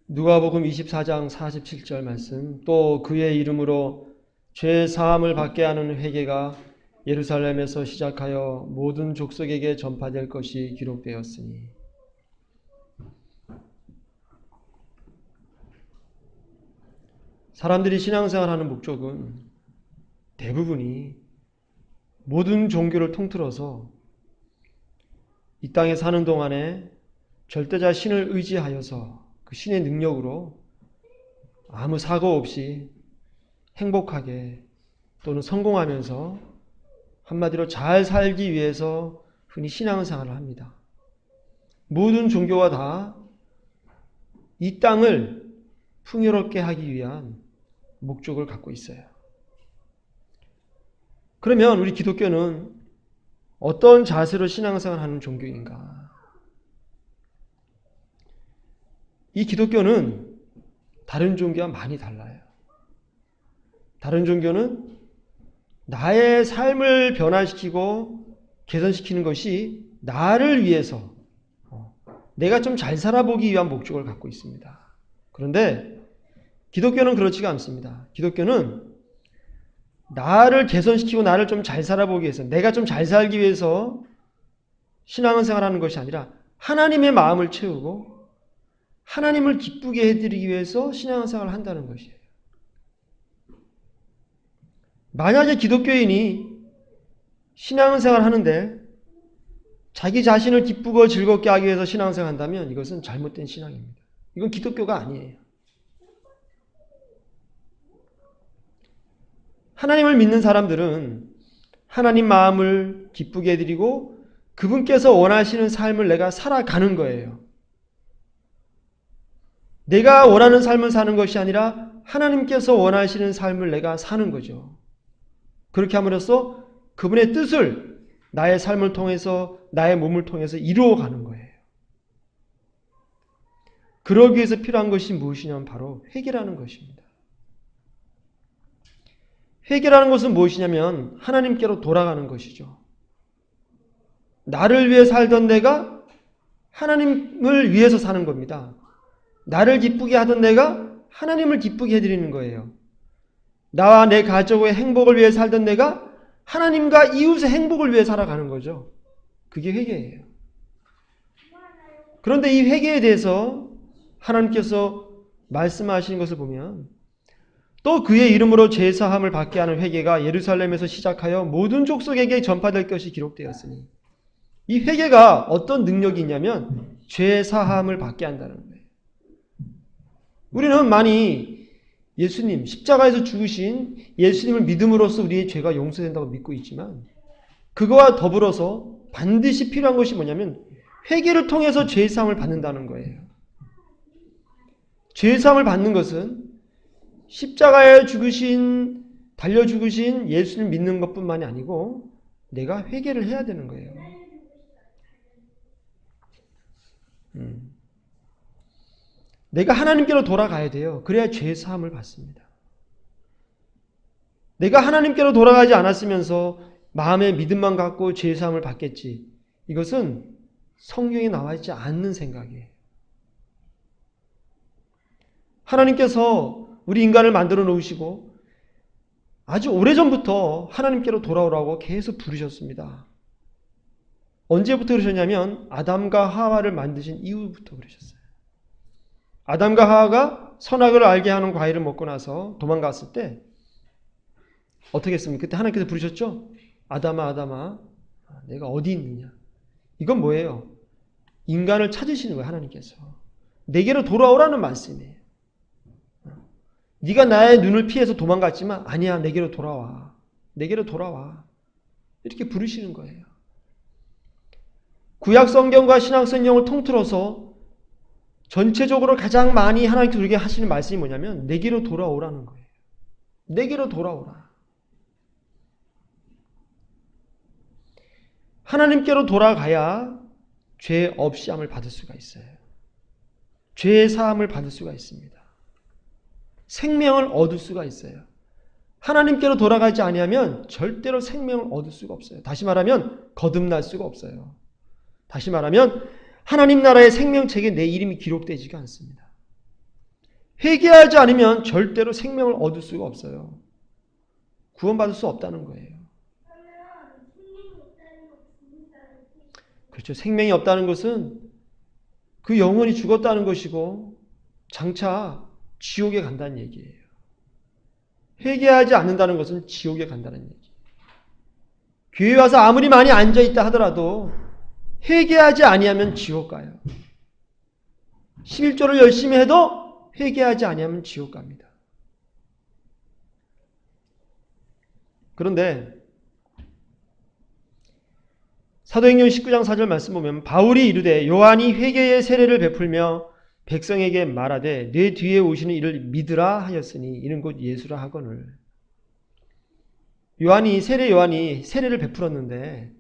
누가복음 24장 47절 말씀, 또 그의 이름으로 죄 사함을 받게 하는 회개가 예루살렘에서 시작하여 모든 족속에게 전파될 것이 기록되었으니. 사람들이 신앙생활하는 목적은 대부분이 모든 종교를 통틀어서 이 땅에 사는 동안에 절대자 신을 의지하여서 그 신의 능력으로 아무 사고 없이 행복하게 또는 성공하면서 한마디로 잘 살기 위해서 흔히 신앙생활을 합니다. 모든 종교가 다 이 땅을 풍요롭게 하기 위한 목적을 갖고 있어요. 그러면 우리 기독교는 어떤 자세로 신앙생활을 하는 종교인가? 이 기독교는 다른 종교와 많이 달라요. 다른 종교는 나의 삶을 변화시키고 개선시키는 것이 나를 위해서 내가 좀 잘 살아보기 위한 목적을 갖고 있습니다. 그런데 기독교는 그렇지가 않습니다. 기독교는 나를 개선시키고 나를 좀 잘 살아보기 위해서, 내가 좀 잘 살기 위해서 신앙생활하는 것이 아니라 하나님의 마음을 채우고 하나님을 기쁘게 해드리기 위해서 신앙생활을 한다는 것이에요. 만약에 기독교인이 신앙생활을 하는데 자기 자신을 기쁘고 즐겁게 하기 위해서 신앙생활을 한다면 이것은 잘못된 신앙입니다. 이건 기독교가 아니에요. 하나님을 믿는 사람들은 하나님 마음을 기쁘게 해드리고 그분께서 원하시는 삶을 내가 살아가는 거예요. 내가 원하는 삶을 사는 것이 아니라 하나님께서 원하시는 삶을 내가 사는 거죠. 그렇게 함으로써 그분의 뜻을 나의 삶을 통해서, 나의 몸을 통해서 이루어가는 거예요. 그러기 위해서 필요한 것이 무엇이냐면 바로 회개라는 것입니다. 회개라는 것은 무엇이냐면 하나님께로 돌아가는 것이죠. 나를 위해 살던 내가 하나님을 위해서 사는 겁니다. 나를 기쁘게 하던 내가 하나님을 기쁘게 해드리는 거예요. 나와 내 가족의 행복을 위해 살던 내가 하나님과 이웃의 행복을 위해 살아가는 거죠. 그게 회개예요. 그런데 이 회개에 대해서 하나님께서 말씀하시는 것을 보면 또 그의 이름으로 죄사함을 받게 하는 회개가 예루살렘에서 시작하여 모든 족속에게 전파될 것이 기록되었으니, 이 회개가 어떤 능력이 있냐면 죄사함을 받게 한다는 거예요. 우리는 많이 예수님, 십자가에서 죽으신 예수님을 믿음으로써 우리의 죄가 용서된다고 믿고 있지만 그거와 더불어서 반드시 필요한 것이 뭐냐면 회개를 통해서 죄사함을 받는다는 거예요. 죄사함을 받는 것은 십자가에 죽으신, 달려 죽으신 예수님을 믿는 것뿐만이 아니고 내가 회개를 해야 되는 거예요. 내가 하나님께로 돌아가야 돼요. 그래야 죄 사함을 받습니다. 내가 하나님께로 돌아가지 않았으면서 마음에 믿음만 갖고 죄 사함을 받겠지. 이것은 성경에 나와 있지 않는 생각이에요. 하나님께서 우리 인간을 만들어 놓으시고 아주 오래전부터 하나님께로 돌아오라고 계속 부르셨습니다. 언제부터 그러셨냐면 아담과 하와를 만드신 이후부터 그러셨어요. 아담과 하와가 선악을 알게 하는 과일을 먹고 나서 도망갔을 때 어떻게 했습니까? 그때 하나님께서 부르셨죠? 아담아, 아담아, 내가 어디 있느냐? 이건 뭐예요? 인간을 찾으시는 거예요, 하나님께서. 내게로 돌아오라는 말씀이에요. 네가 나의 눈을 피해서 도망갔지만 아니야, 내게로 돌아와. 내게로 돌아와. 이렇게 부르시는 거예요. 구약 성경과 신약 성경을 통틀어서 전체적으로 가장 많이 하나님께서 우리에게 하시는 말씀이 뭐냐면 내게로 돌아오라는 거예요. 내게로 돌아오라. 하나님께로 돌아가야 죄 없이함을 받을 수가 있어요. 죄의 사함을 받을 수가 있습니다. 생명을 얻을 수가 있어요. 하나님께로 돌아가지 아니하면 절대로 생명을 얻을 수가 없어요. 다시 말하면 거듭날 수가 없어요. 다시 말하면 하나님 나라의 생명책에 내 이름이 기록되지가 않습니다. 회개하지 않으면 절대로 생명을 얻을 수가 없어요. 구원받을 수 없다는 거예요. 그렇죠. 생명이 없다는 것은 그 영혼이 죽었다는 것이고 장차 지옥에 간다는 얘기예요. 회개하지 않는다는 것은 지옥에 간다는 얘기예요. 교회 와서 아무리 많이 앉아있다 하더라도 회개하지 아니하면 지옥 가요. 11조를 열심히 해도 회개하지 아니하면 지옥 갑니다. 그런데 사도행전 19장 4절 말씀 보면 바울이 이르되 요한이 회개의 세례를 베풀며 백성에게 말하되 내 뒤에 오시는 이를 믿으라 하였으니 이는 곧 예수라 하거늘. 요한이 세례를 베풀었는데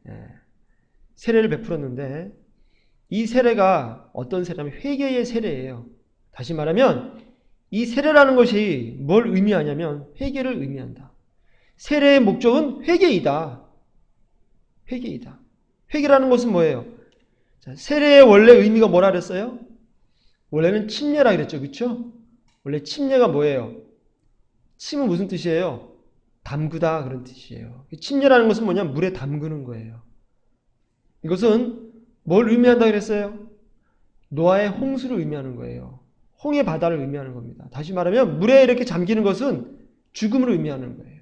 이 세례가 어떤 세례냐면 회개의 세례예요. 다시 말하면 이 세례라는 것이 뭘 의미하냐면 회개를 의미한다. 세례의 목적은 회개이다. 회개라는 것은 뭐예요? 자, 세례의 원래 의미가 뭐라 그랬어요? 원래는 침례라 그랬죠. 그렇죠? 원래 침례가 뭐예요? 침은 무슨 뜻이에요? 담그다 그런 뜻이에요. 침례라는 것은 뭐냐면 물에 담그는 거예요. 이것은 뭘 의미한다 그랬어요? 노아의 홍수를 의미하는 거예요. 홍해 바다를 의미하는 겁니다. 다시 말하면 물에 이렇게 잠기는 것은 죽음을 의미하는 거예요.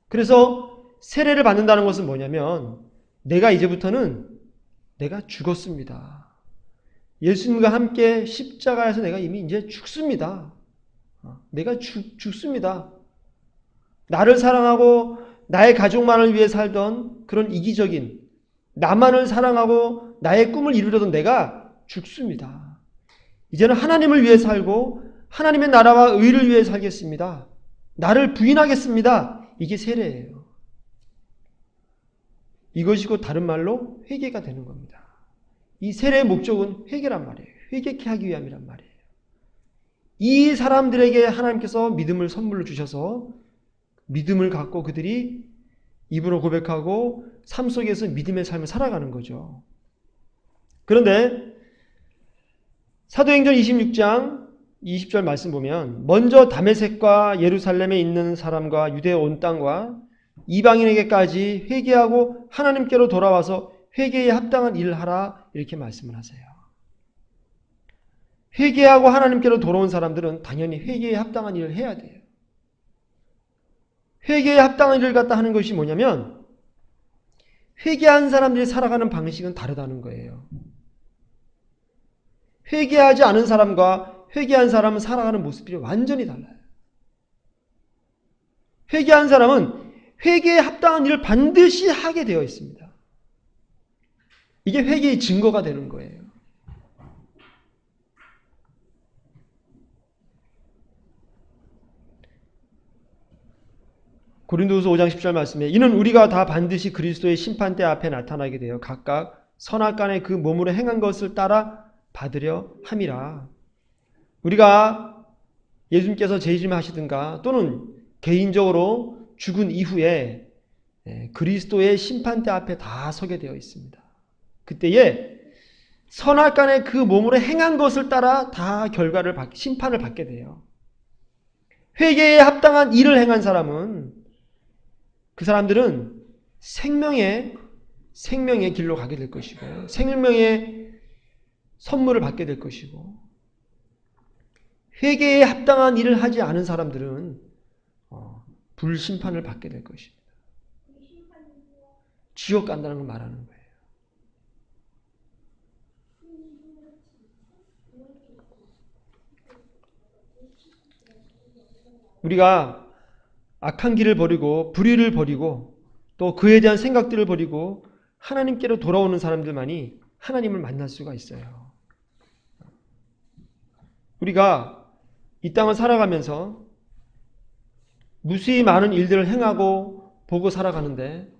그래서 세례를 받는다는 것은 뭐냐면 내가 이제부터는 내가 죽었습니다. 예수님과 함께 십자가에서 내가 이미 이제 죽습니다. 내가 죽습니다. 나를 사랑하고 나의 가족만을 위해 살던 그런 이기적인 나만을 사랑하고 나의 꿈을 이루려던 내가 죽습니다. 이제는 하나님을 위해 살고 하나님의 나라와 의를 위해 살겠습니다. 나를 부인하겠습니다. 이게 세례예요. 이것이 곧 다른 말로 회개가 되는 겁니다. 이 세례의 목적은 회개란 말이에요. 회개케 하기 위함이란 말이에요. 이 사람들에게 하나님께서 믿음을 선물로 주셔서 믿음을 갖고 그들이 입으로 고백하고 삶 속에서 믿음의 삶을 살아가는 거죠. 그런데 사도행전 26장 20절 말씀 보면 먼저 다메섹과 예루살렘에 있는 사람과 유대 온 땅과 이방인에게까지 회개하고 하나님께로 돌아와서 회개에 합당한 일을 하라 이렇게 말씀을 하세요. 회개하고 하나님께로 돌아온 사람들은 당연히 회개에 합당한 일을 해야 돼요. 회개에 합당한 일을 갖다 하는 것이 뭐냐면 회개한 사람들이 살아가는 방식은 다르다는 거예요. 회개하지 않은 사람과 회개한 사람은 살아가는 모습이 완전히 달라요. 회개한 사람은 회개에 합당한 일을 반드시 하게 되어 있습니다. 이게 회개의 증거가 되는 거예요. 고린도후서 5장 10절 말씀에 이는 우리가 다 반드시 그리스도의 심판대 앞에 나타나게 되어 각각 선악간에 그 몸으로 행한 것을 따라 받으려 함이라. 우리가 예수님께서 재림하시든가 또는 개인적으로 죽은 이후에 그리스도의 심판대 앞에 다 서게 되어 있습니다. 그때에 선악간에 그 몸으로 행한 것을 따라 다 심판을 받게 돼요. 회개에 합당한 일을 행한 사람은 그 사람들은 생명의 길로 가게 될 것이고 생명의 선물을 받게 될 것이고 회개에 합당한 일을 하지 않은 사람들은 불심판을 받게 될 것입니다. 지옥 간다는 걸 말하는 거예요. 우리가 악한 길을 버리고 불의를 버리고 또 그에 대한 생각들을 버리고 하나님께로 돌아오는 사람들만이 하나님을 만날 수가 있어요. 우리가 이 땅을 살아가면서 무수히 많은 일들을 행하고 보고 살아가는데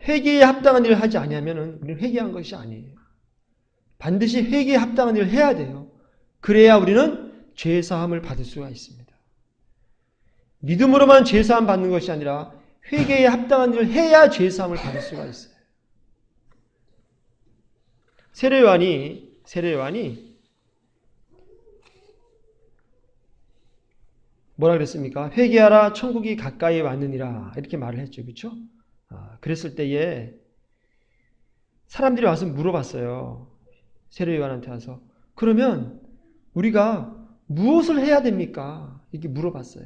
회개에 합당한 일을 하지 아니하면 우리는 회개한 것이 아니에요. 반드시 회개에 합당한 일을 해야 돼요. 그래야 우리는 죄사함을 받을 수가 있습니다. 믿음으로만 죄사함 받는 것이 아니라 회개에 합당한 일을 해야 죄사함을 받을 수가 있어요. 세례 요한이 뭐라 그랬습니까? 회개하라 천국이 가까이 왔느니라 이렇게 말을 했죠. 그렇죠? 그랬을 때에 사람들이 와서 물어봤어요. 세례요한한테 와서 그러면 우리가 무엇을 해야 됩니까? 이렇게 물어봤어요.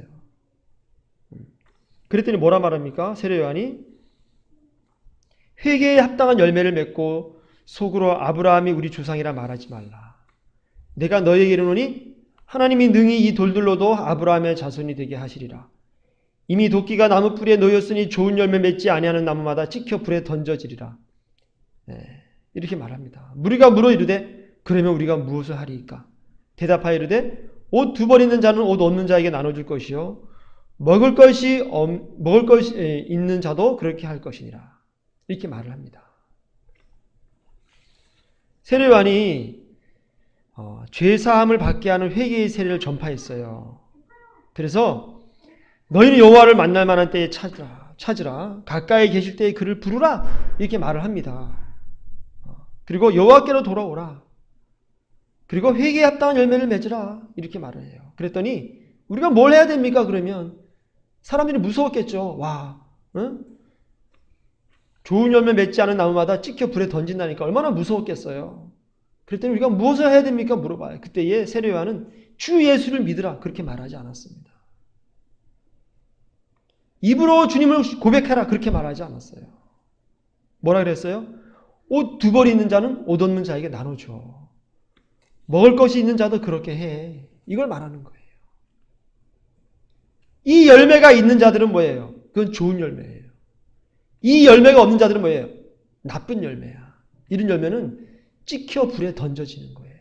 그랬더니 뭐라 말합니까? 세례요한이 회개에 합당한 열매를 맺고 속으로 아브라함이 우리 조상이라 말하지 말라. 내가 너에게 이르노니 하나님이 능히 이 돌들로도 아브라함의 자손이 되게 하시리라. 이미 도끼가 나무 뿌리에 놓였으니 좋은 열매 맺지 아니하는 나무마다 찍혀 불에 던져지리라. 이렇게 말합니다. 우리가 물어 이르되 그러면 우리가 무엇을 하리이까? 대답하여 이르되 옷 두 벌 있는 자는 옷 없는 자에게 나눠줄 것이요 먹을 것이 있는 자도 그렇게 할 것이니라. 이렇게 말을 합니다. 세례요한이 죄사함을 받게 하는 회개의 세례를 전파했어요. 그래서 너희는 여호와를 만날 만한 때에 찾으라. 가까이 계실 때에 그를 부르라. 이렇게 말을 합니다. 그리고 여호와께로 돌아오라. 그리고 회개에 합당한 열매를 맺으라. 이렇게 말을 해요. 그랬더니 우리가 뭘 해야 됩니까? 그러면 사람들이 무서웠겠죠. 와, 응? 좋은 열매 맺지 않은 나무마다 찍혀 불에 던진다니까 얼마나 무서웠겠어요. 그랬더니 우리가 무엇을 해야 됩니까? 물어봐요. 그때에 세례요한은 주 예수를 믿으라 그렇게 말하지 않았습니다. 입으로 주님을 고백하라 그렇게 말하지 않았어요. 뭐라 그랬어요? 옷 두 벌 있는 자는 옷 없는 자에게 나눠줘. 먹을 것이 있는 자도 그렇게 해. 이걸 말하는 거예요. 이 열매가 있는 자들은 뭐예요? 그건 좋은 열매예요. 이 열매가 없는 자들은 뭐예요? 나쁜 열매야. 이런 열매는 찍혀 불에 던져지는 거예요.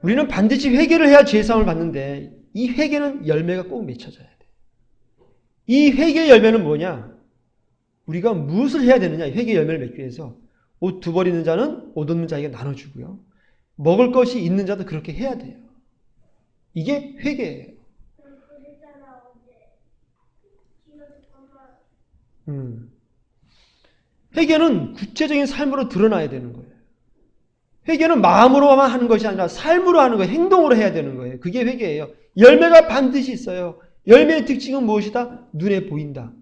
우리는 반드시 회개를 해야 죄사함을 받는데 이 회개는 열매가 꼭 맺혀져야 돼. 이 회개의 열매는 뭐냐? 우리가 무엇을 해야 되느냐? 회개의 열매를 맺기 위해서 옷 두 벌 있는 자는 옷 없는 자에게 나눠주고요. 먹을 것이 있는 자도 그렇게 해야 돼요. 이게 회개예요. 회개는 구체적인 삶으로 드러나야 되는 거예요. 회개는 마음으로만 하는 것이 아니라 삶으로 하는 거예요. 행동으로 해야 되는 거예요. 그게 회개예요. 열매가 반드시 있어요. 열매의 특징은 무엇이다? 눈에 보인다.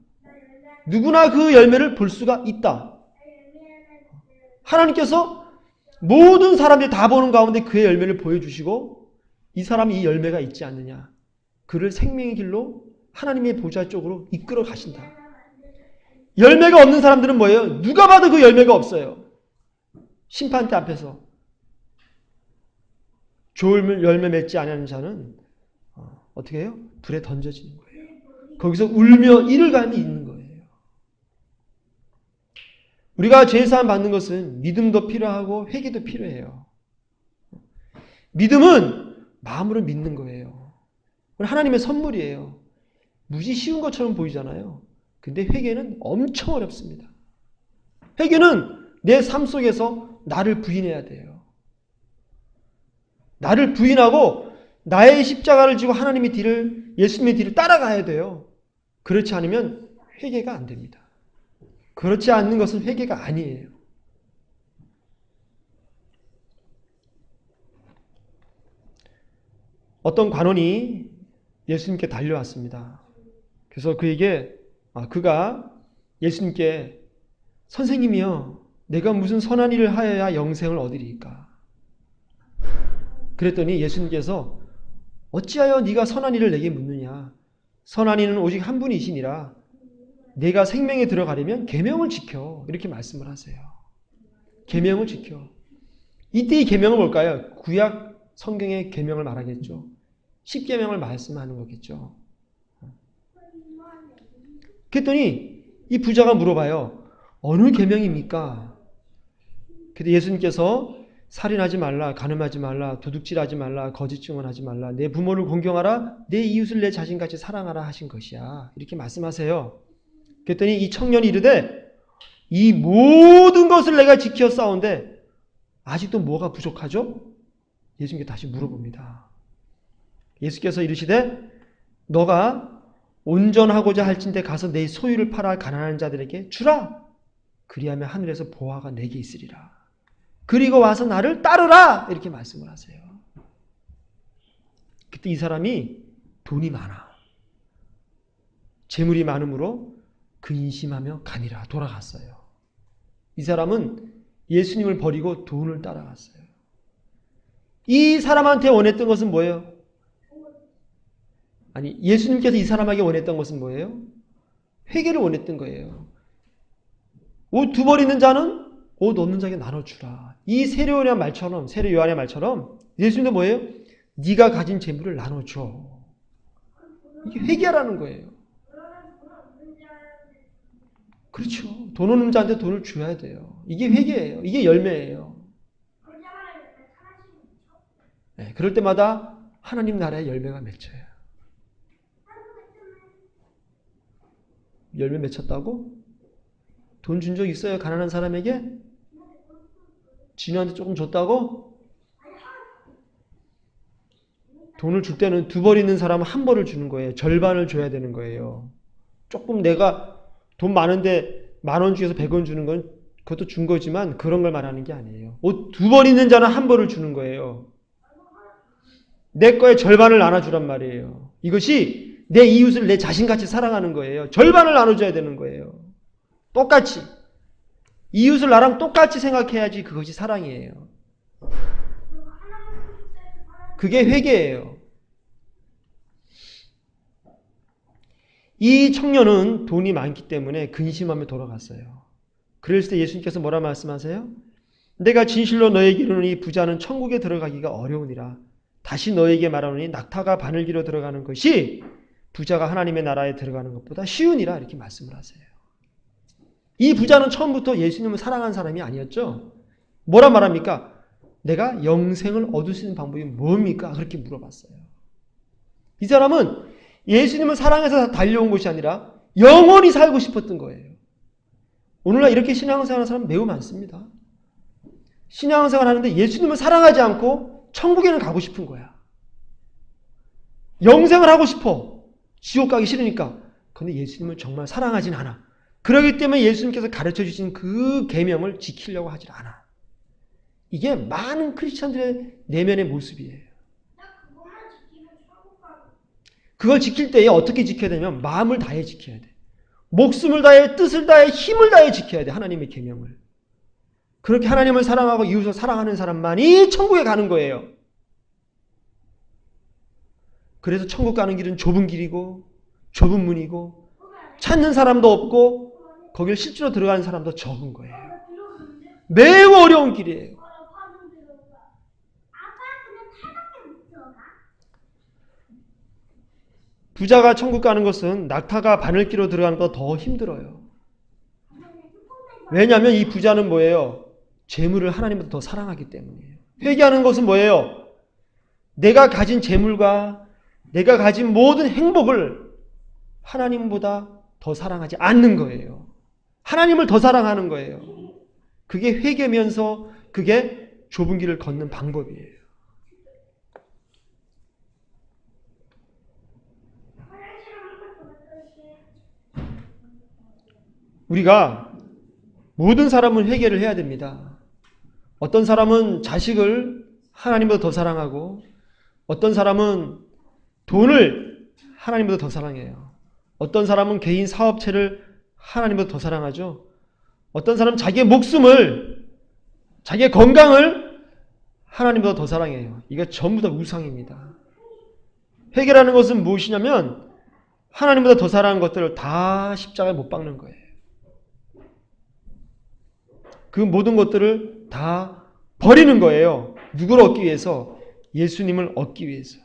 누구나 그 열매를 볼 수가 있다. 하나님께서 모든 사람들이 다 보는 가운데 그의 열매를 보여주시고 이 사람이 이 열매가 있지 않느냐. 그를 생명의 길로 하나님의 보좌 쪽으로 이끌어 가신다. 열매가 없는 사람들은 뭐예요? 누가 봐도 그 열매가 없어요. 심판대 앞에서. 좋은 열매 맺지 않는 자는 어떻게 해요? 불에 던져지는 거예요. 거기서 울며 이를 갈미 있는 거예요. 우리가 죄사함 받는 것은 믿음도 필요하고 회개도 필요해요. 믿음은 마음으로 믿는 거예요. 하나님의 선물이에요. 무지 쉬운 것처럼 보이잖아요. 근데 회개는 엄청 어렵습니다. 회개는 내 삶 속에서 나를 부인해야 돼요. 나를 부인하고 나의 십자가를 지고 하나님의 뒤를, 예수님의 뒤를 따라가야 돼요. 그렇지 않으면 회개가 안 됩니다. 그렇지 않는 것은 회개가 아니에요. 어떤 관원이 예수님께 달려왔습니다. 그래서 그에게 그가 예수님께 선생님이여 내가 무슨 선한 일을 하여야 영생을 얻으리이까? 그랬더니 예수님께서 어찌하여 네가 선한 일을 내게 묻느냐? 선한 이는 오직 한 분이시니라. 내가 생명에 들어가려면 계명을 지켜. 이렇게 말씀을 하세요. 계명을 지켜. 이때 이 계명은 뭘까요? 구약 성경의 계명을 말하겠죠. 10계명을 말씀하는 거겠죠. 그랬더니 이 부자가 물어봐요. 어느 계명입니까? 그때 예수님께서 살인하지 말라, 간음하지 말라, 도둑질하지 말라, 거짓 증언하지 말라, 내 부모를 공경하라, 내 이웃을 내 자신같이 사랑하라 하신 것이야. 이렇게 말씀하세요. 그랬더니 이 청년이 이르되 이 모든 것을 내가 지켜 싸운데 아직도 뭐가 부족하죠? 예수님께 다시 물어봅니다. 예수께서 이르시되 너가 온전하고자 할진대 가서 내 소유를 팔아 가난한 자들에게 주라. 그리하면 하늘에서 보화가 내게 있으리라. 그리고 와서 나를 따르라. 이렇게 말씀을 하세요. 그때 이 사람이 돈이 많아. 재물이 많으므로 근심하며 가니라 돌아갔어요. 이 사람은 예수님을 버리고 돈을 따라갔어요. 이 사람한테 원했던 것은 뭐예요? 아니, 예수님께서 이 사람에게 원했던 것은 뭐예요? 회개를 원했던 거예요. 옷 두 벌 있는 자는 옷 없는 자에게 나눠주라. 이 세례요한의 말처럼 예수님도 뭐예요? 네가 가진 재물을 나눠줘. 이게 회개하라는 거예요. 그렇죠. 돈 없는 자한테 돈을 줘야 돼요. 이게 회개예요. 이게 열매예요. 네, 그럴 때마다 하나님 나라의 열매가 맺혀요. 열매 맺혔다고? 돈 준 적 있어요? 가난한 사람에게? 진우한테 조금 줬다고? 돈을 줄 때는 두 벌 있는 사람은 한 벌을 주는 거예요. 절반을 줘야 되는 거예요. 조금 내가 돈 많은데 10,000원 중에서 100원 주는 건 그것도 준 거지만 그런 걸 말하는 게 아니에요. 옷 두 벌 있는 자는 한 벌을 주는 거예요. 내 거에 절반을 나눠주란 말이에요. 이것이 내 이웃을 내 자신같이 사랑하는 거예요. 절반을 나눠줘야 되는 거예요. 똑같이. 이웃을 나랑 똑같이 생각해야지 그것이 사랑이에요. 그게 회개예요. 이 청년은 돈이 많기 때문에 근심하며 돌아갔어요. 그랬을 때 예수님께서 뭐라 말씀하세요? 내가 진실로 너에게 이르노니 부자는 천국에 들어가기가 어려우니라. 다시 너에게 말하노니 낙타가 바늘기로 들어가는 것이 부자가 하나님의 나라에 들어가는 것보다 쉬우니라. 이렇게 말씀을 하세요. 이 부자는 처음부터 예수님을 사랑한 사람이 아니었죠. 뭐라 말합니까? 내가 영생을 얻을 수 있는 방법이 뭡니까? 그렇게 물어봤어요. 이 사람은 예수님을 사랑해서 달려온 것이 아니라 영원히 살고 싶었던 거예요. 오늘날 이렇게 신앙생활 하는 사람 매우 많습니다. 신앙생활 하는데 예수님을 사랑하지 않고 천국에는 가고 싶은 거야. 영생을 하고 싶어. 지옥 가기 싫으니까. 그런데 예수님을 정말 사랑하진 않아. 그렇기 때문에 예수님께서 가르쳐 주신 그 계명을 지키려고 하질 않아. 이게 많은 크리스찬들의 내면의 모습이에요. 그걸 지킬 때에 어떻게 지켜야 되냐면 마음을 다해 지켜야 돼. 목숨을 다해, 뜻을 다해, 힘을 다해 지켜야 돼. 하나님의 계명을. 그렇게 하나님을 사랑하고 이웃을 사랑하는 사람만이 천국에 가는 거예요. 그래서 천국 가는 길은 좁은 길이고 좁은 문이고 찾는 사람도 없고 거길 실제로 들어가는 사람도 적은 거예요. 매우 어려운 길이에요. 부자가 천국 가는 것은 낙타가 바늘기로 들어가는 것보다 더 힘들어요. 왜냐하면 이 부자는 뭐예요? 재물을 하나님보다 더 사랑하기 때문이에요. 회개하는 것은 뭐예요? 내가 가진 재물과 내가 가진 모든 행복을 하나님보다 더 사랑하지 않는 거예요. 하나님을 더 사랑하는 거예요. 그게 회개면서 그게 좁은 길을 걷는 방법이에요. 우리가 모든 사람은 회개를 해야 됩니다. 어떤 사람은 자식을 하나님보다 더 사랑하고 어떤 사람은 돈을 하나님보다 더 사랑해요. 어떤 사람은 개인 사업체를 하나님보다 더 사랑하죠. 어떤 사람은 자기의 목숨을, 자기의 건강을 하나님보다 더 사랑해요. 이게 전부 다 우상입니다. 회개라는 것은 무엇이냐면 하나님보다 더 사랑하는 것들을 다 십자가에 못 박는 거예요. 그 모든 것들을 다 버리는 거예요. 누구를 얻기 위해서? 예수님을 얻기 위해서.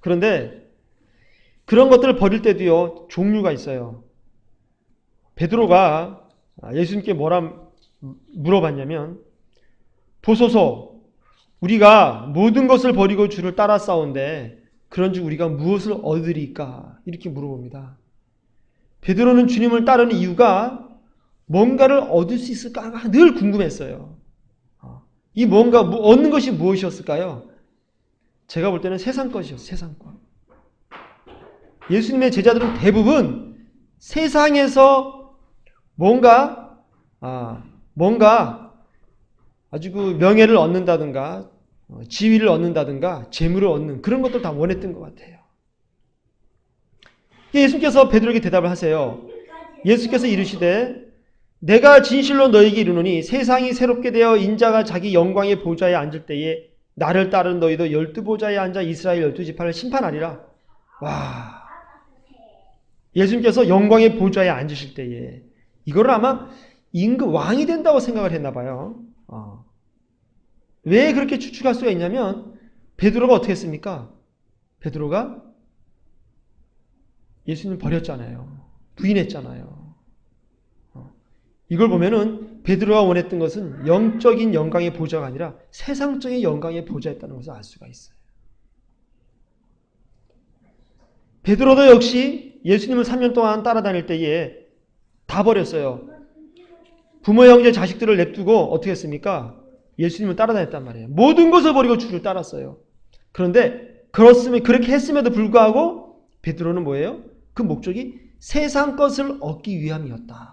그런데 그런 것들을 버릴 때도요, 종류가 있어요. 베드로가 예수님께 뭐라 물어봤냐면, 보소서, 우리가 모든 것을 버리고 주를 따라 싸운데 그런즉 우리가 무엇을 얻으리까? 이렇게 물어봅니다. 베드로는 주님을 따르는 이유가 뭔가를 얻을 수 있을까가 늘 궁금했어요. 이 뭔가 얻는 것이 무엇이었을까요? 제가 볼 때는 세상 것이었어요. 세상 것. 예수님의 제자들은 대부분 세상에서 뭔가 아주 그 명예를 얻는다든가 지위를 얻는다든가 재물을 얻는 그런 것들 다 원했던 것 같아요. 예수님께서 베드로에게 대답을 하세요. 예수께서 이르시되 내가 진실로 너에게 이르노니 세상이 새롭게 되어 인자가 자기 영광의 보좌에 앉을 때에 나를 따른 너희도 12보좌에 앉아 이스라엘 12지파를 심판하리라. 와, 예수님께서 영광의 보좌에 앉으실 때에 이거를 아마 임금 왕이 된다고 생각을 했나 봐요. 왜 그렇게 추측할 수가 있냐면 베드로가 어떻게 했습니까? 베드로가 예수님 버렸잖아요. 부인했잖아요. 이걸 보면은 베드로가 원했던 것은 영적인 영광의 보좌가 아니라 세상적인 영광의 보좌였다는 것을 알 수가 있어요. 베드로도 역시 예수님을 3년 동안 따라다닐 때에 다 버렸어요. 부모, 형제, 자식들을 냅두고 어떻게 했습니까? 예수님을 따라다녔단 말이에요. 모든 것을 버리고 주를 따랐어요. 그런데 그렇게 했음에도 불구하고 베드로는 뭐예요? 그 목적이 세상 것을 얻기 위함이었다.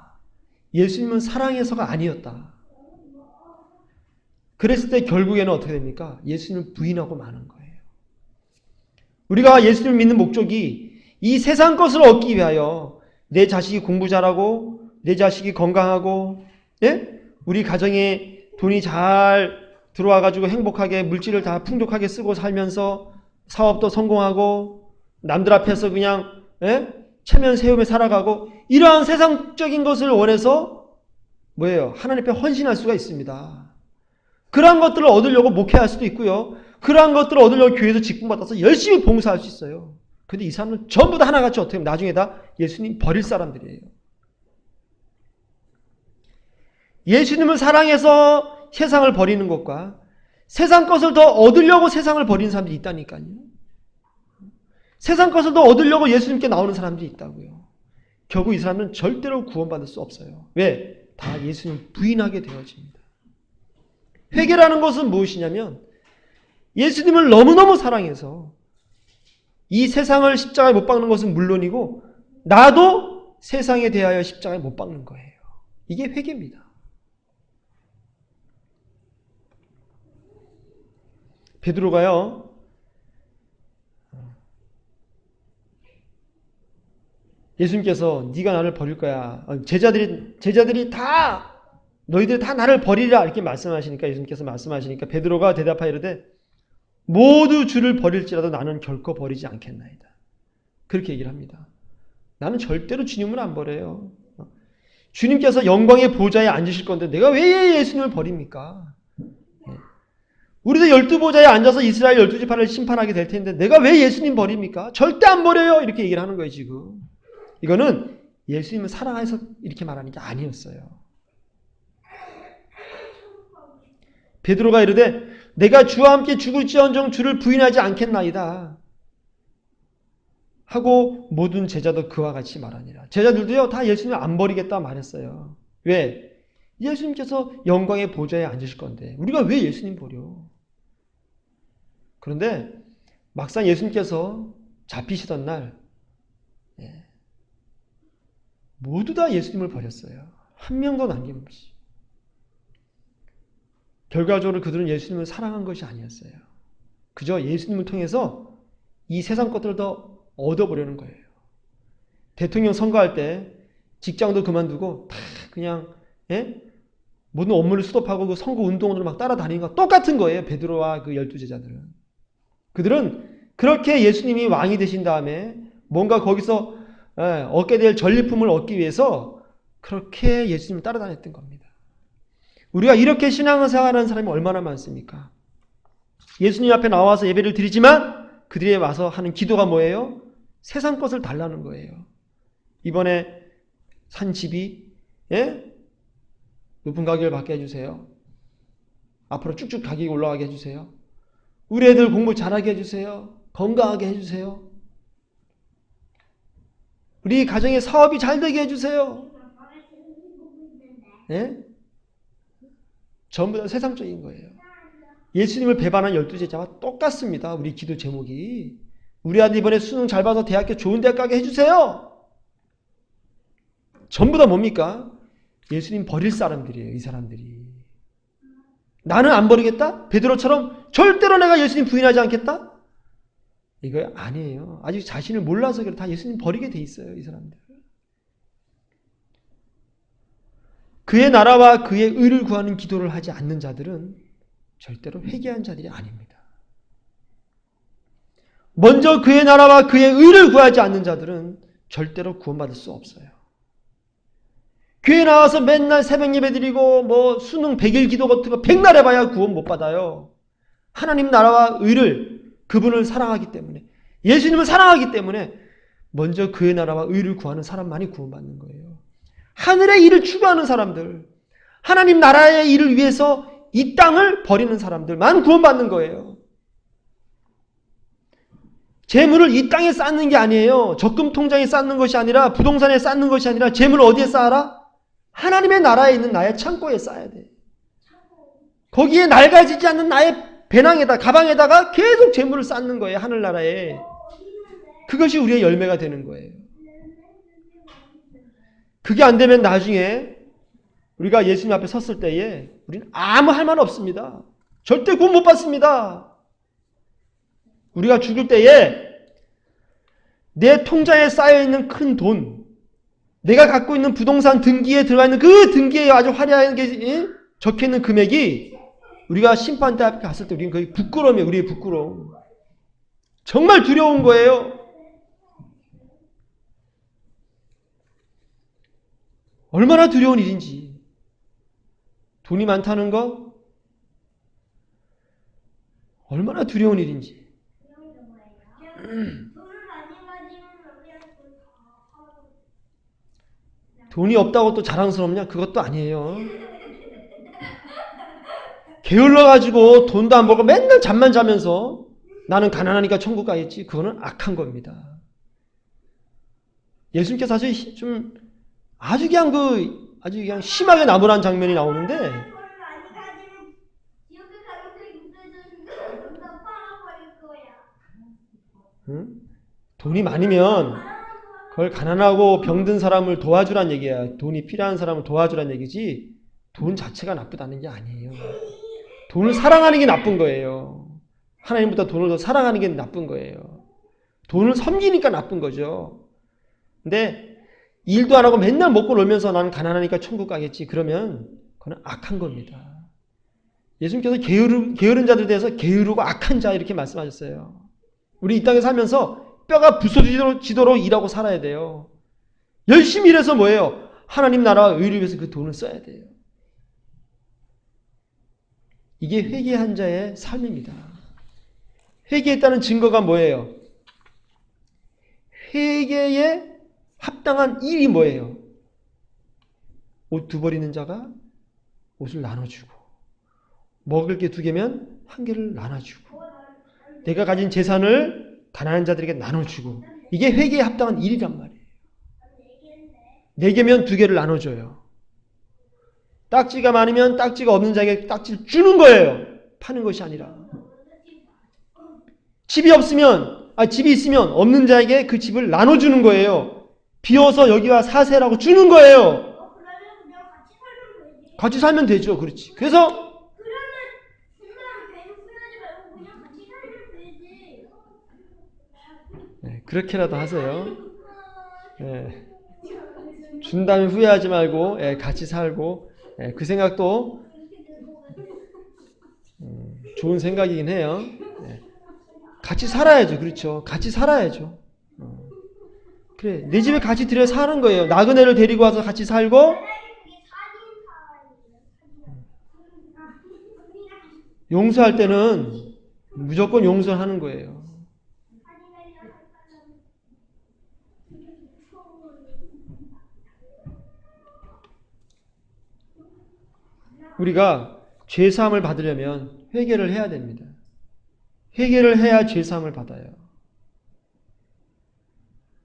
예수님은 사랑해서가 아니었다. 그랬을 때 결국에는 어떻게 됩니까? 예수님을 부인하고 마는 거예요. 우리가 예수님을 믿는 목적이 이 세상 것을 얻기 위하여 내 자식이 공부 잘하고 내 자식이 건강하고 우리 가정에 돈이 잘 들어와가지고 행복하게 물질을 다 풍족하게 쓰고 살면서 사업도 성공하고 남들 앞에서 그냥 체면 세우며 살아가고 이러한 세상적인 것을 원해서 뭐예요? 하나님 앞에 헌신할 수가 있습니다. 그러한 것들을 얻으려고 목회할 수도 있고요. 그러한 것들을 얻으려고 교회에서 직분받아서 열심히 봉사할 수 있어요. 그런데 이 사람은 전부 다 하나같이 어떻게 하면 나중에 다 예수님 버릴 사람들이에요. 예수님을 사랑해서 세상을 버리는 것과 세상 것을 더 얻으려고 세상을 버리는 사람들이 있다니까요. 세상 것을 더 얻으려고 예수님께 나오는 사람들이 있다고요. 결국 이 사람은 절대로 구원받을 수 없어요. 왜? 다 예수님을 부인하게 되어집니다. 회개라는 것은 무엇이냐면 예수님을 너무너무 사랑해서 이 세상을 십자가에 못 박는 것은 물론이고 나도 세상에 대하여 십자가에 못 박는 거예요. 이게 회개입니다. 베드로가요. 예수님께서 네가 나를 버릴 거야. 제자들이 다 너희들이 다 나를 버리라 이렇게 말씀하시니까 예수님께서 말씀하시니까 베드로가 대답하여 이르되 모두 주를 버릴지라도 나는 결코 버리지 않겠나이다. 그렇게 얘기를 합니다. 나는 절대로 주님을 안 버려요. 주님께서 영광의 보좌에 앉으실 건데 내가 왜 예수님을 버립니까? 우리도 12보좌에 앉아서 이스라엘 12지파를 심판하게 될 텐데 내가 왜 예수님 버립니까? 절대 안 버려요. 이렇게 얘기를 하는 거예요, 지금. 이거는 예수님을 사랑해서 이렇게 말하는 게 아니었어요. 베드로가 이르되 내가 주와 함께 죽을지언정 주를 부인하지 않겠나이다 하고 모든 제자도 그와 같이 말하니라. 제자들도요 다 예수님을 안 버리겠다 말했어요. 왜? 예수님께서 영광의 보좌에 앉으실 건데 우리가 왜 예수님 버려? 그런데 막상 예수님께서 잡히시던 날 모두 다 예수님을 버렸어요. 한 명도 남김없이. 결과적으로 그들은 예수님을 사랑한 것이 아니었어요. 그저 예수님을 통해서 이 세상 것들을 더 얻어보려는 거예요. 대통령 선거할 때 직장도 그만두고 다 그냥 모든 업무를 스톱하고 그 선거 운동으로 막 따라다니는 거 똑같은 거예요. 베드로와 그 12제자들은. 그들은 그렇게 예수님이 왕이 되신 다음에 뭔가 거기서 얻게 될 전리품을 얻기 위해서 그렇게 예수님을 따라다녔던 겁니다. 우리가 이렇게 신앙생활하는 사람이 얼마나 많습니까? 예수님 앞에 나와서 예배를 드리지만 그들이 와서 하는 기도가 뭐예요? 세상 것을 달라는 거예요. 이번에 산 집이 높은 가격을 받게 해주세요. 앞으로 쭉쭉 가격이 올라가게 해주세요. 우리 애들 공부 잘하게 해주세요. 건강하게 해주세요. 우리 가정의 사업이 잘 되게 해주세요. 전부 다 세상적인 거예요. 예수님을 배반한 12제자와 똑같습니다. 우리 기도 제목이. 우리 아들 이번에 수능 잘 봐서 대학교 좋은 대학 가게 해주세요. 전부 다 뭡니까? 예수님 버릴 사람들이에요. 이 사람들이. 나는 안 버리겠다? 베드로처럼 절대로 내가 예수님 부인하지 않겠다? 이거 아니에요. 아직 자신을 몰라서 그래. 다 예수님 버리게 돼 있어요, 이 사람들. 그의 나라와 그의 의를 구하는 기도를 하지 않는 자들은 절대로 회개한 자들이 아닙니다. 먼저 그의 나라와 그의 의를 구하지 않는 자들은 절대로 구원받을 수 없어요. 교회 나와서 맨날 새벽 예배 드리고 뭐 수능 100일 기도 같은 거 백날 해봐야 구원 못 받아요. 하나님 나라와 의를, 그분을 사랑하기 때문에, 예수님을 사랑하기 때문에 먼저 그의 나라와 의를 구하는 사람만이 구원받는 거예요. 하늘의 일을 추구하는 사람들, 하나님 나라의 일을 위해서 이 땅을 버리는 사람들만 구원받는 거예요. 재물을 이 땅에 쌓는 게 아니에요. 적금 통장에 쌓는 것이 아니라, 부동산에 쌓는 것이 아니라, 재물을 어디에 쌓아라? 하나님의 나라에 있는 나의 창고에 쌓아야 돼. 거기에 낡아지지 않는 나의 배낭에다, 가방에다가 계속 재물을 쌓는 거예요. 하늘나라에. 그것이 우리의 열매가 되는 거예요. 그게 안 되면 나중에 우리가 예수님 앞에 섰을 때에 우리는 아무 할 말 없습니다. 절대 구원 못 받습니다. 우리가 죽을 때에 내 통장에 쌓여있는 큰 돈, 내가 갖고 있는 부동산 등기에 들어가 있는 그 등기에 아주 화려하게 적혀있는 금액이 우리가 심판대 앞에 갔을 때 우리는 거의 부끄러움이에요. 우리의 부끄러움. 정말 두려운 거예요. 얼마나 두려운 일인지. 돈이 많다는 거 얼마나 두려운 일인지. 돈이 없다고 또 자랑스럽냐? 그것도 아니에요. 게을러가지고 돈도 안 벌고 맨날 잠만 자면서 나는 가난하니까 천국 가겠지. 그거는 악한 겁니다. 예수님께서 사실 좀 아주 그냥 심하게 나무란 장면이 나오는데, 돈이 많으면 그걸 가난하고 병든 사람을 도와주란 얘기야. 돈이 필요한 사람을 도와주란 얘기지 돈 자체가 나쁘다는 게 아니에요. 돈을 사랑하는 게 나쁜 거예요. 하나님보다 돈을 더 사랑하는 게 나쁜 거예요. 돈을 섬기니까 나쁜 거죠. 근데 일도 안 하고 맨날 먹고 놀면서 나는 가난하니까 천국 가겠지. 그러면 그건 악한 겁니다. 예수님께서 게으른 자들에 대해서 게으르고 악한 자 이렇게 말씀하셨어요. 우리 이 땅에 살면서 뼈가 부서지도록 일하고 살아야 돼요. 열심히 일해서 뭐예요? 하나님 나라와 의를 위해서 그 돈을 써야 돼요. 이게 회개한 자의 삶입니다. 회개했다는 증거가 뭐예요? 회개에 합당한 일이 뭐예요? 옷 2벌 있는 자가 옷을 나눠주고, 먹을 게 2개면 1개를 나눠주고, 내가 가진 재산을 가난한 자들에게 나눠주고, 이게 회개에 합당한 일이란 말이에요. 4개면 2개를 나눠줘요. 딱지가 많으면 딱지가 없는 자에게 딱지를 주는 거예요. 파는 것이 아니라. 집이 있으면 없는 자에게 그 집을 나눠주는 거예요. 비어서 여기와 사세라고 주는 거예요. 같이 살면 되죠. 그렇지. 그래서 그렇게라도 하세요. 준 다음에 후회하지 말고 같이 살고, 그 생각도 좋은 생각이긴 해요. 같이 살아야죠. 그렇죠. 같이 살아야죠. 그래, 내 집에 같이 들여 사는 거예요. 나그네를 데리고 와서 같이 살고, 용서할 때는 무조건 용서하는 거예요. 우리가 죄사함을 받으려면 회개를 해야 됩니다. 회개를 해야 죄사함을 받아요.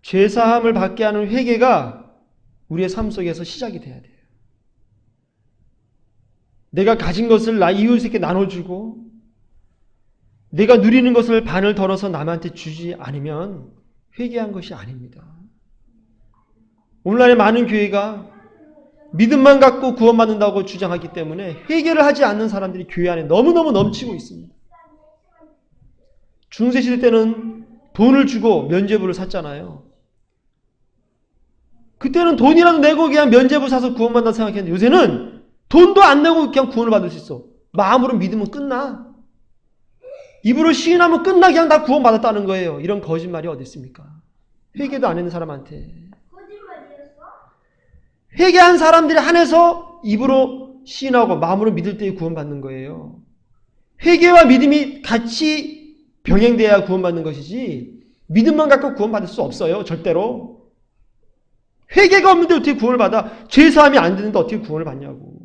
죄사함을 받게 하는 회개가 우리의 삶 속에서 시작이 돼야 돼요. 내가 가진 것을 나 이웃에게 나눠주고, 내가 누리는 것을 반을 덜어서 남한테 주지 않으면 회개한 것이 아닙니다. 오늘날의 많은 교회가 믿음만 갖고 구원받는다고 주장하기 때문에 회개를 하지 않는 사람들이 교회 안에 너무너무 넘치고 있습니다. 중세시대 때는 돈을 주고 면죄부를 샀잖아요. 그때는 돈이라도 내고 그냥 면죄부 사서 구원받는다 생각했는데 요새는 돈도 안 내고 그냥 구원을 받을 수 있어. 마음으로 믿으면 끝나. 입으로 시인하면 끝나. 그냥 다 구원받았다는 거예요. 이런 거짓말이 어디 있습니까? 회개도 안 했는 사람한테. 회개한 사람들이 한해서 입으로 시인하고 마음으로 믿을 때 구원받는 거예요. 회개와 믿음이 같이 병행돼야 구원받는 것이지 믿음만 갖고 구원받을 수 없어요. 절대로. 회개가 없는데 어떻게 구원을 받아? 죄사함이 안 되는데 어떻게 구원을 받냐고.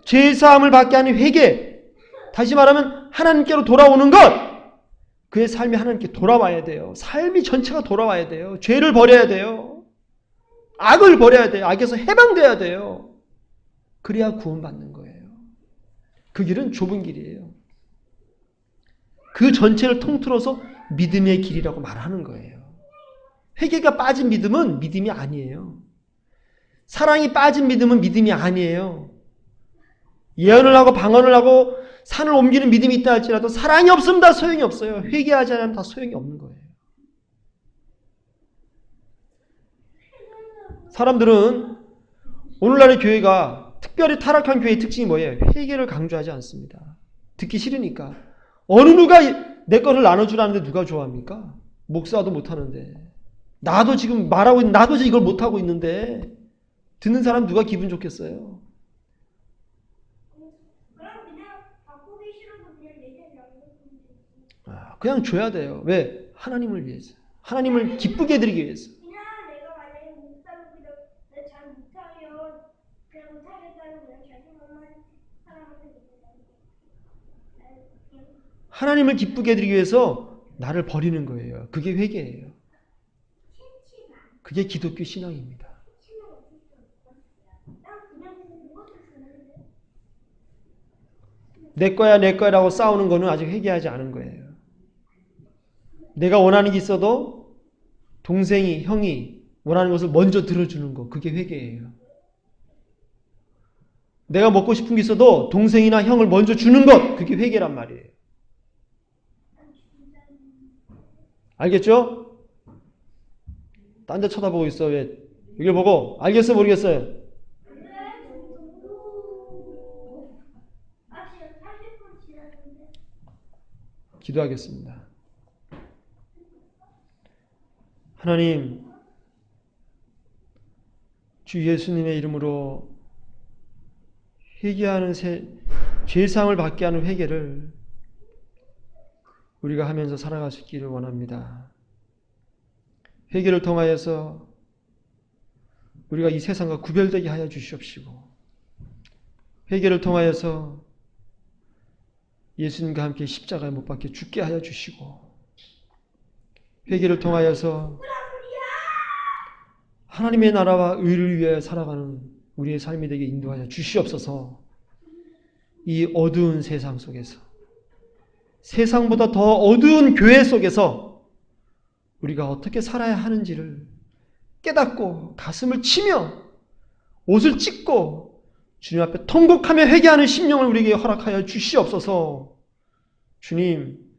죄사함을 받게 하는 회개, 다시 말하면 하나님께로 돌아오는 것, 그의 삶이 하나님께 돌아와야 돼요. 삶이 전체가 돌아와야 돼요. 죄를 버려야 돼요. 악을 버려야 돼요. 악에서 해방돼야 돼요. 그래야 구원받는 거예요. 그 길은 좁은 길이에요. 그 전체를 통틀어서 믿음의 길이라고 말하는 거예요. 회개가 빠진 믿음은 믿음이 아니에요. 사랑이 빠진 믿음은 믿음이 아니에요. 예언을 하고 방언을 하고 산을 옮기는 믿음이 있다 할지라도 사랑이 없으면 다 소용이 없어요. 회개하지 않으면 다 소용이 없는 거예요. 사람들은 오늘날의 교회가 특별히 타락한 교회의 특징이 뭐예요? 회개를 강조하지 않습니다. 듣기 싫으니까. 어느 누가 내 거를 나눠주라는데 누가 좋아합니까? 목사도 못하는데. 나도 지금 말하고 있는데 나도 이걸 못하고 있는데 듣는 사람 누가 기분 좋겠어요? 그냥 줘야 돼요. 왜? 하나님을 위해서. 하나님을 기쁘게 해드리기 위해서. 하나님을 기쁘게 해드리기 위해서 나를 버리는 거예요. 그게 회개예요. 그게 기독교 신앙입니다. 내 거야 내 거야라고 싸우는 거는 아직 회개하지 않은 거예요. 내가 원하는 게 있어도 동생이 형이 원하는 것을 먼저 들어주는 거, 그게 회개예요. 내가 먹고 싶은 게 있어도 동생이나 형을 먼저 주는 것, 그게 회개란 말이에요. 알겠죠? 딴 데 쳐다보고 있어. 왜? 이걸 보고 알겠어 모르겠어요? 기도하겠습니다. 하나님, 주 예수님의 이름으로 회개하는 죄사함을 받게 하는 회개를 우리가 하면서 살아갈 수 있기를 원합니다. 회개를 통하여서 우리가 이 세상과 구별되게 하여 주시옵시고, 회개를 통하여서 예수님과 함께 십자가에 못 박혀 죽게 하여 주시고, 회개를 통하여서 하나님의 나라와 의를 위해 살아가는 우리의 삶이 되게 인도하여 주시옵소서. 이 어두운 세상 속에서, 세상보다 더 어두운 교회 속에서 우리가 어떻게 살아야 하는지를 깨닫고 가슴을 치며 옷을 찢고 주님 앞에 통곡하며 회개하는 심령을 우리에게 허락하여 주시옵소서. 주님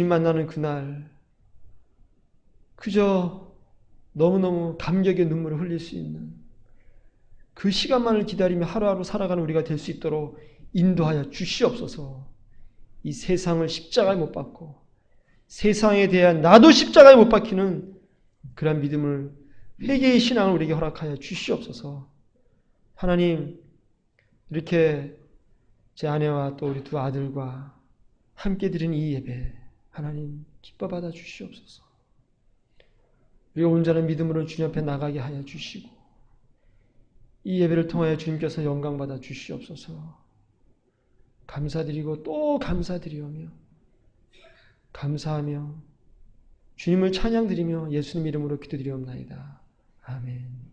만나는 그날 그저 너무너무 감격의 눈물을 흘릴 수 있는 그 시간만을 기다리며 하루하루 살아가는 우리가 될 수 있도록 인도하여 주시옵소서. 이 세상을 십자가에 못 박고 세상에 대한 나도 십자가에 못 박히는 그런 믿음을, 회개의 신앙을 우리에게 허락하여 주시옵소서. 하나님, 이렇게 제 아내와 또 우리 두 아들과 함께 드린 이 예배 하나님 기뻐 받아 주시옵소서. 우리가 온전한 믿음으로 주님 앞에 나가게 하여 주시고, 이 예배를 통하여 주님께서 영광 받아 주시옵소서. 감사드리고 또 감사드리오며 감사하며 주님을 찬양드리며 예수님 이름으로 기도드리옵나이다. 아멘.